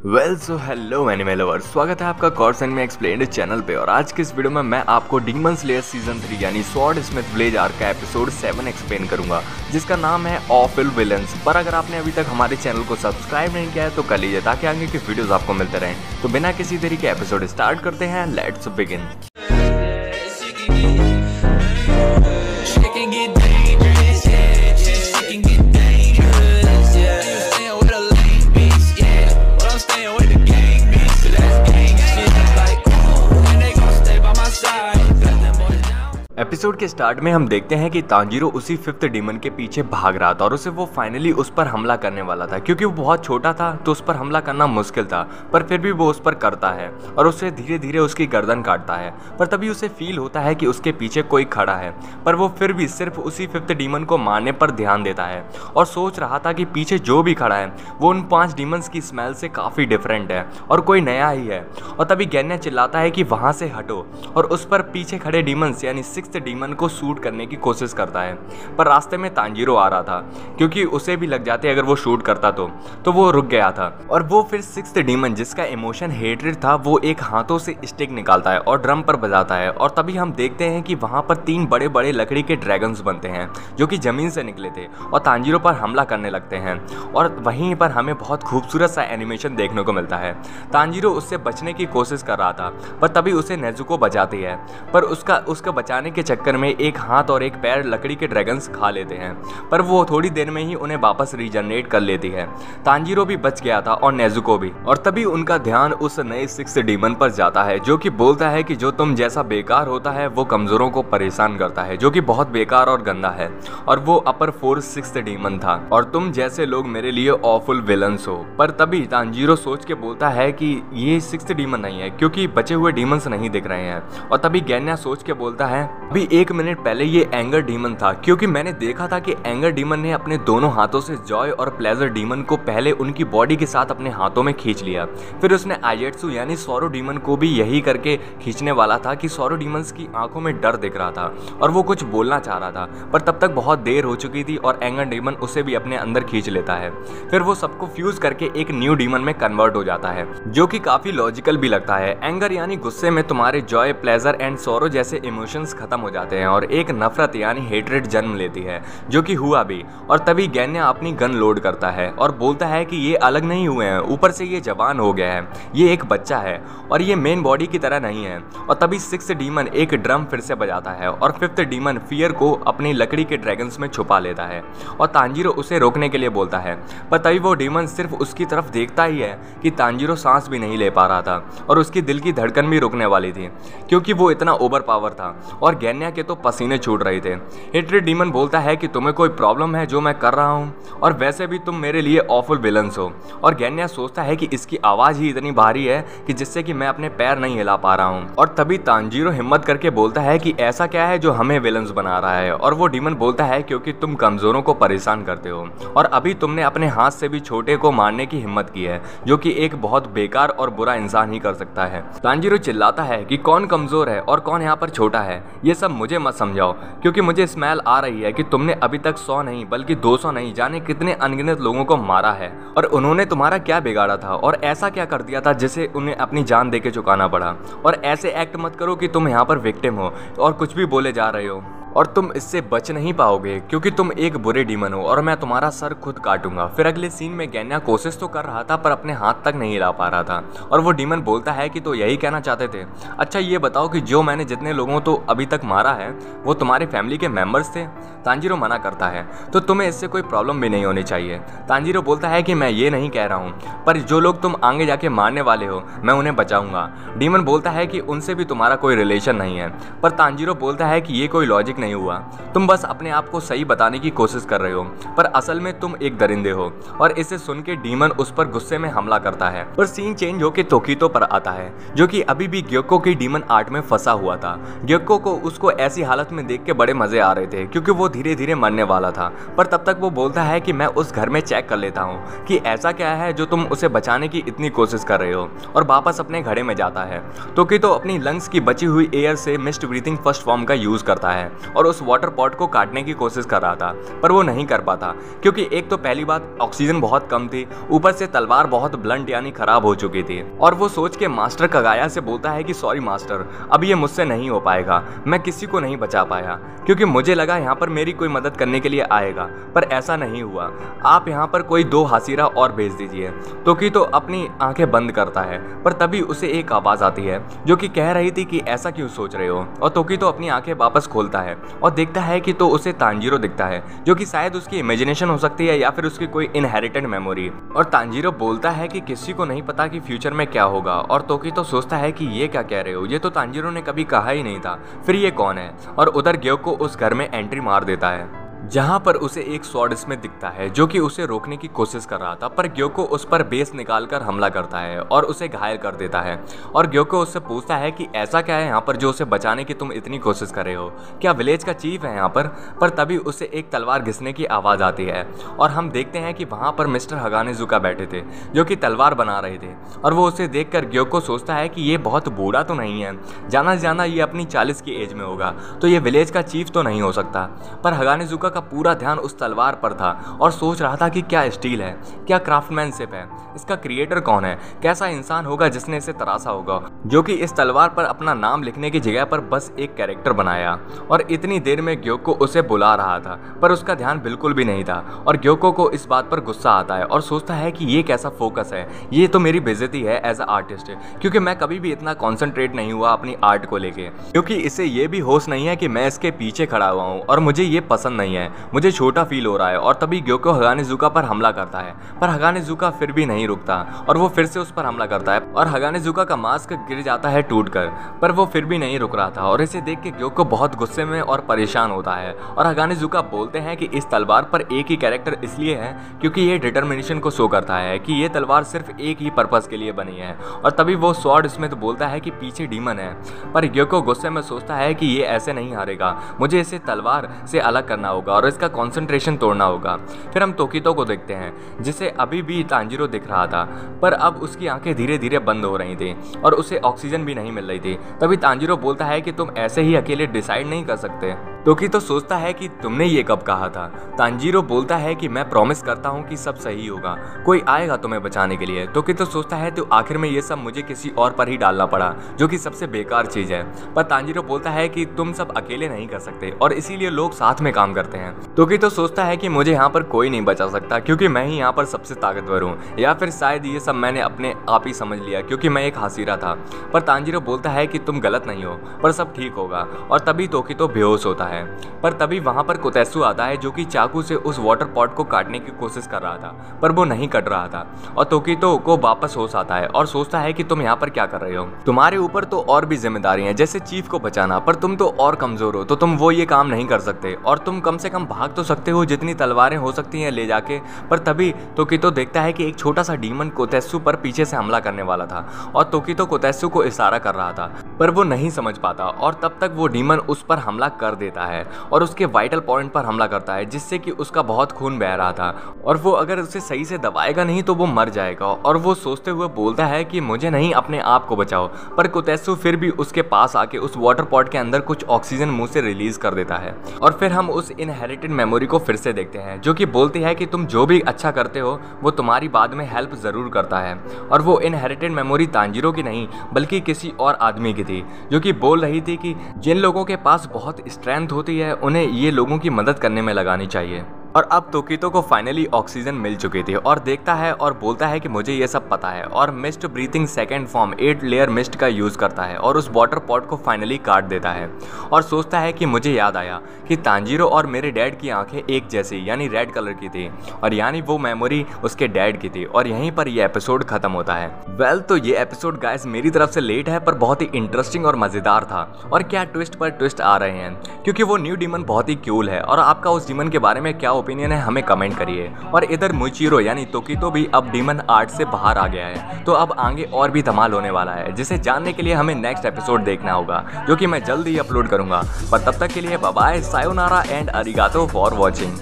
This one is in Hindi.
सो हेलो एनिमे लवर्स, स्वागत है आपका कोर्स एनिमे एक्सप्लेन्ड चैनल पे। और आज के इस वीडियो में मैं आपको डीमन स्लेयर सीजन 3 यानी स्वॉर्ड स्मिथ विलेज आर्क का एपिसोड 7 एक्सप्लेन करूंगा, जिसका नाम है ऑफिल विलन्स। पर अगर आपने अभी तक हमारे चैनल को सब्सक्राइब नहीं किया है तो कर लीजिए, ताकि आगे की वीडियोस आपको मिलते रहें। तो बिना किसी देरी के एपिसोड स्टार्ट करते हैं, लेट्स बिगिन। एपिसोड के स्टार्ट में हम देखते हैं कि तांजीरो उसी फिफ्थ डीमन के पीछे भाग रहा था और उसे वो फाइनली उस पर हमला करने वाला था। क्योंकि वो बहुत छोटा था तो उस पर हमला करना मुश्किल था, पर फिर भी वो उस पर करता है और उसे धीरे धीरे उसकी गर्दन काटता है। पर तभी उसे फील होता है कि उसके पीछे कोई खड़ा है, पर वो फिर भी सिर्फ उसी फिफ्थ डीमन को मारने पर ध्यान देता है और सोच रहा था कि पीछे जो भी खड़ा है वो उन 5 डीमंस की स्मेल से काफ़ी डिफरेंट है और कोई नया ही है। और तभी गैन्या चिल्लाता है कि वहाँ से हटो और उस पर पीछे खड़े डीमंस यानी 6th डीमन को शूट करने की कोशिश करता है। पर रास्ते में तांजीरो आ रहा था, क्योंकि उसे भी लग जाते अगर वो शूट करता तो वो रुक गया था। और वो फिर 6th डीमन, जिसका इमोशन हेट्रेड था, वो एक हाथों से स्टिक निकालता है और ड्रम पर बजाता है। और तभी हम देखते हैं कि वहां पर 3 बड़े बड़े लकड़ी के ड्रैगन्स बनते हैं जो कि जमीन से निकले थे और तांजीरो पर हमला करने लगते हैं। और वहीं पर हमें बहुत खूबसूरत सा एनिमेशन देखने को मिलता है। तांजीरो उससे बचने की कोशिश कर रहा था, पर तभी उसे नेजुको बचाती है, पर उसका बचाने के चक्कर में एक हाथ और एक पैर लकड़ी के ड्रैगन्स खा लेते हैं। पर वो थोड़ी देर में ही उन्हें वापस रीजनरेट कर लेती है। तांजीरो भी बच गया था और नेजुको भी। और तभी उनका ध्यान उस नए 6th डीमन पर जाता है, जो कि बोलता है कि जो तुम जैसा बेकार होता है वो कमजोरों को परेशान करता है, जो कि बहुत बेकार और गंदा है। और वो अपर फोर्स 6th डीमन था और तुम जैसे लोग मेरे लिए ऑफुल विलन्स हो। पर तभी तांजीरो सोच के बोलता है कि ये 6th डीमन नहीं है, क्योंकि बचे हुए डीमंस नहीं दिख रहे हैं। और तभी गैन्या सोच के बोलता है अभी 1 मिनट पहले ये एंगर डीमन था, क्योंकि मैंने देखा था कि एंगर डीमन ने अपने दोनों हाथों से जॉय और प्लेजर डीमन को पहले उनकी बॉडी के साथ अपने हाथों में खींच लिया। फिर उसने आजेट्सु यानी सौरो डीमन को भी यही करके खींचने वाला था कि सौरो डीमंस की आंखों में डर दिख रहा था और वो कुछ बोलना चाह रहा था। पर तब तक बहुत देर हो चुकी थी और एंगर डीमन उसे भी अपने अंदर खींच लेता है। फिर वो सबको फ्यूज करके एक न्यू डीमन में कन्वर्ट हो जाता है, जो कि काफी लॉजिकल भी लगता है। एंगर यानी गुस्से में तुम्हारे जॉय, प्लेजर एंड सौरो जैसे इमोशंस खत्म हो जाते हैं और एक नफरत यानी हेट्रेड जन्म लेती है, जो कि हुआ भी। और तभी गैन्या अपनी गन लोड करता है और बोलता है कि ये अलग नहीं हुए हैं, ऊपर से ये जवान हो गया है, ये एक बच्चा है और ये मेन बॉडी की तरह नहीं है। और तभी 6th डीमन एक ड्रम फिर से बजाता है और 5th डीमन फियर को अपनी लकड़ी के ड्रैगन्स में छुपा लेता है और तांजीरो उसे रोकने के लिए बोलता है। पर तभी वो डीमन सिर्फ उसकी तरफ देखता ही है कि तांजीरो सांस भी नहीं ले पा रहा था और उसकी दिल की धड़कन भी रुकने वाली थी, क्योंकि वो इतना ओवर पावर था। और गैन्या के तो पसीने छूट रहे थे। हेट्रेड डीमन बोलता है कि तुम्हें कोई प्रॉब्लम है जो मैं कर रहा हूँ, और वैसे भी तुम मेरे लिए ऑफुल विलन्स हो। और गैन्या सोचता है कि इसकी आवाज ही इतनी भारी है कि जिससे कि मैं अपने पैर नहीं हिला पा रहा हूँ। और तभी तांजीरो हिम्मत करके बोलता है कि ऐसा क्या है जो हमें विलन्स बना रहा है। और वो डीमन बोलता है क्योंकि तुम कमजोरों को परेशान करते हो और अभी तुमने अपने हाथ से भी छोटे को मारने की हिम्मत की है, जो कि एक बहुत बेकार और बुरा इंसान ही कर सकता है। तांजीरो चिल्लाता है कि कौन कमजोर है और कौन यहाँ पर छोटा है, ये सब मुझे मत समझाओ, क्योंकि मुझे स्मेल आ रही है कि तुमने अभी तक 100 नहीं बल्कि 200 नहीं जाने कितने अनगिनत लोगों को मारा है। और उन्होंने तुम्हारा क्या बिगाड़ा था और ऐसा क्या कर दिया था जिसे उन्हें अपनी जान देके चुकाना पड़ा। और ऐसे एक्ट मत करो कि तुम यहाँ पर विक्टिम हो और कुछ भी बोले जा रहे हो, और तुम इससे बच नहीं पाओगे, क्योंकि तुम एक बुरे डीमन हो और मैं तुम्हारा सर खुद काटूंगा। फिर अगले सीन में गैन्या कोशिश तो कर रहा था पर अपने हाथ तक नहीं हिला पा रहा था। और वो डीमन बोलता है कि तो यही कहना चाहते थे, अच्छा ये बताओ कि जो मैंने जितने लोगों तो अभी तक मारा है वो तुम्हारी फैमिली के मेंबर्स थे। तांजीरो मना करता है, तो तुम्हें इससे कोई प्रॉब्लम भी नहीं होनी चाहिए। तांजीरो बोलता है कि मैं ये नहीं कह रहा हूँ, पर जो लोग तुम आगे जाके मारने वाले हो मैं उन्हें बचाऊंगा। डीमन बोलता है कि उनसे भी तुम्हारा कोई रिलेशन नहीं है। पर तांजीरो बोलता है कि ये कोई लॉजिक नहीं हुआ, तुम बस अपने आप को सही बताने की कोशिश कर रहे हो, पर असल में तुम एक दरिंदे हो। और इसे सुन के डीमन उस पर गुस्से में हमला करता है। पर सीन चेंज होकर तोकितो पर आता है, जो कि अभी भी ग्योको की डीमन आर्ट में फंसा हुआ था। ग्योको को उसको ऐसी हालत में देख के बड़े मजे आ रहे थे, क्योंकि वो धीरे धीरे मरने वाला था। पर तब तक वो बोलता है कि मैं उस घर में चेक कर लेता हूँ कि ऐसा क्या है जो तुम उसे बचाने की इतनी कोशिश कर रहे हो, और वापस अपने घड़े में जाता है। तोकितो अपनी लंग्स की बची हुई एयर से मिस्ट ब्रीथिंग फर्स्ट फॉर्म का यूज करता है और उस वाटर पॉट को काटने की कोशिश कर रहा था, पर वो नहीं कर पाता क्योंकि एक तो पहली बात ऑक्सीजन बहुत कम थी, ऊपर से तलवार बहुत ब्लंट यानी खराब हो चुकी थी। और वो सोच के मास्टर कगाया से बोलता है कि सॉरी मास्टर, अब ये मुझसे नहीं हो पाएगा, मैं किसी को नहीं बचा पाया क्योंकि मुझे लगा यहाँ पर मेरी कोई मदद करने के लिए आएगा, पर ऐसा नहीं हुआ। आप यहाँ पर कोई 2 हासीरा और भेज दीजिए। तोकी तो अपनी आंखें बंद करता है, पर तभी उसे एक आवाज आती है जो कि कह रही थी कि ऐसा क्यों सोच रहे हो। और तोकी तो अपनी आंखें वापस खोलता है और देखता है कि तो उसे तांजीरो दिखता है, जो कि शायद उसकी इमेजिनेशन हो सकती है या फिर उसकी कोई इनहेरिटेड मेमोरी। और तांजीरो बोलता है कि किसी को नहीं पता कि फ्यूचर में क्या होगा। और तोकी तो सोचता है कि ये क्या कह रहे हो, ये तो तांजीरो ने कभी कहा ही नहीं था, फिर ये कौन है। और उधर ग्योको उस घर में एंट्री मार देता है जहां पर उसे एक स्वॉर्ड स्मिथ दिखता है जो कि उसे रोकने की कोशिश कर रहा था, पर ग्योको उस पर बेस निकालकर हमला करता है और उसे घायल कर देता है। और ग्योको उससे पूछता है कि ऐसा क्या है यहाँ पर जो उसे बचाने की तुम इतनी कोशिश कर रहे हो, क्या विलेज का चीफ है यहाँ पर तभी उसे एक तलवार घिसने की आवाज़ आती है और हम देखते हैं कि वहाँ पर मिस्टर हगानेजुका बैठे थे जो कि तलवार बना रहे थे। और वो उसे देख कर ग्योको सोचता है कि ये बहुत बूढ़ा तो नहीं है, जाना जाना ये अपनी 40 की एज में होगा, तो ये विलेज का चीफ तो नहीं हो सकता। पर हगानेजुका का पूरा ध्यान उस तलवार पर था और सोच रहा था कि क्या स्टील है, क्या क्राफ्टमैनशिप है, इसका क्रिएटर कौन है, कैसा इंसान होगा जिसने इसे तराशा होगा, जो कि इस तलवार पर अपना नाम लिखने की जगह पर बस एक कैरेक्टर बनाया। और इतनी देर में ग्योको उसे बुला रहा था, पर उसका ध्यान बिल्कुल भी नहीं था। और ग्योको को इस बात पर गुस्सा आता है और सोचता है कि ये कैसा फोकस है, ये तो मेरी बेइज्जती है एज अ आर्टिस्ट, क्योंकि मैं कभी भी इतना कॉन्सेंट्रेट नहीं हुआ अपनी आर्ट को लेके, क्योंकि इसे ये भी होश नहीं है कि मैं इसके पीछे खड़ा हुआ हूँ और मुझे ये पसंद नहीं है, मुझे छोटा फील हो रहा है। और तभी ग्योको हगानेजुका पर हमला करता है, पर हगानेजुका फिर भी नहीं रुकता और वो फिर से उस पर हमला करता है और हगानेजुका का मास्क गिर जाता है टूटकर, पर वो फिर भी नहीं रुक रहा था। और इसे देख के ग्योको बहुत गुस्से में और परेशान होता है। और हगानेजुका बोलते हैं कि इस तलवार पर एक ही कैरेक्टर इसलिए है क्योंकि ये डिटर्मिनेशन को शो करता है कि ये तलवार सिर्फ एक ही पर्पस के लिए बनी है। और तभी वो स्वॉर्ड स्मिथ बोलता है कि पीछे डीमन है, पर ग्योको गुस्से में सोचता है कि ये ऐसे नहीं हारेगा, मुझे इसे तलवार से अलग करना होगा और इसका कंसंट्रेशन तोड़ना होगा। फिर हम तोकितो को देखते हैं जिसे अभी भी तांजीरो दिख रहा था, पर अब उसकी आंखें धीरे धीरे बंद हो रही थी और उसे ऑक्सीजन भी नहीं मिल रही थी। तभी तांजीरो बोलता है कि तुम ऐसे ही अकेले डिसाइड नहीं कर सकते। तोकितो सोचता है कि तुमने ये कब कहा था। तांजीरो बोलता है कि मैं प्रॉमिस करता हूँ कि सब सही होगा, कोई आएगा तुम्हें बचाने के लिए। तोकितो सोचता है तो आखिर में ये सब मुझे किसी और पर ही डालना पड़ा, जो कि सबसे बेकार चीज है। पर तांजीरो बोलता है कि तुम सब अकेले नहीं कर सकते और इसीलिए लोग साथ में काम करते हैं। तोकितो सोचता है कि मुझे यहाँ पर कोई नहीं बचा सकता क्योंकि मैं ही यहाँ पर सबसे ताकतवर हूँ, या फिर शायद ये सब मैंने अपने आप ही समझ लिया क्योंकि मैं एक हासीरा था। पर तांजीरो बोलता है कि तुम गलत नहीं हो, पर सब ठीक होगा। और तभी तोकितो बेहोश होता है। पर तभी वहां पर कोतेत्सु आता है जो कि चाकू से उस वाटर पॉट को काटने की कोशिश कर रहा था, पर वो नहीं कट रहा था। और तोकितो को वापस होश आता है और सोचता है कि तुम यहाँ पर क्या कर रहे हो, तुम्हारे ऊपर तो और भी जिम्मेदारी है जैसे चीफ को बचाना, पर तुम तो और कमजोर हो, तो तुम वो ये काम नहीं कर सकते। और तुम कम से कम भाग तो सकते हो, जितनी तलवारें हो सकती हैं ले जाके। पर तभी तोकितो देखता है कि एक छोटा सा डीमन कोतेत्सु पर पीछे से हमला करने वाला था और तोकितो कोतेत्सु को इशारा कर रहा था, पर वो नहीं समझ पाता। और तब तक वो डीमन उस पर हमला कर देता है और उसके वाइटल पॉइंट पर हमला करता है, जिससे कि उसका बहुत खून बह रहा था और वो अगर उसे सही से दबाएगा नहीं तो वो मर जाएगा। और वो सोचते हुए बोलता है कि मुझे नहीं, अपने आप को बचाओ। पर कोतेत्सु फिर भी उसके पास आके उस वाटर पॉट के अंदर कुछ ऑक्सीजन मुंह से रिलीज कर देता है। और फिर हम उस इनहेरिटेड मेमोरी को फिर से देखते हैं जो कि बोलती है कि तुम जो भी अच्छा करते हो वो तुम्हारी बाद में हेल्प जरूर करता है। और वो इनहेरिटेड मेमोरी तांजीरो की नहीं बल्कि किसी और आदमी की थी, जो कि बोल रही थी कि जिन लोगों के पास बहुत स्ट्रेंथ होती है उन्हें ये लोगों की मदद करने में लगानी चाहिए। और अब तोकितो को फाइनली ऑक्सीजन मिल चुकी थी और देखता है और बोलता है कि मुझे ये सब पता है। और mist breathing second form 8 layer mist का यूज करता है और उस वाटर पॉट को फाइनली काट देता है। और सोचता है कि मुझे याद आया कि तांजीरो और मेरे डैड की आंखें एक जैसी यानी रेड कलर की थी, और यानी वो मेमोरी उसके डैड की थी। और यहीं पर ये एपिसोड खत्म होता है। वेल, तो ये एपिसोड गाइस मेरी तरफ से लेट है पर बहुत ही इंटरेस्टिंग और मजेदार था। और क्या ट्विस्ट पर ट्विस्ट आ रहे हैं, क्योंकि वो न्यू डीमन बहुत ही क्यूल है। और आपका उस डीमन के बारे में क्या ओपिनियन है हमें कमेंट करिए। और इधर मुइचिरो यानी तोकितो भी अब डीमन आर्ट से बाहर आ गया है, तो अब आगे और भी धमाल होने वाला है, जिसे जानने के लिए हमें नेक्स्ट एपिसोड देखना होगा, जो कि मैं जल्द ही अपलोड करूंगा। पर तब तक के लिए बाय बाय, सायोनारा एंड अरिगातो फॉर वॉचिंग।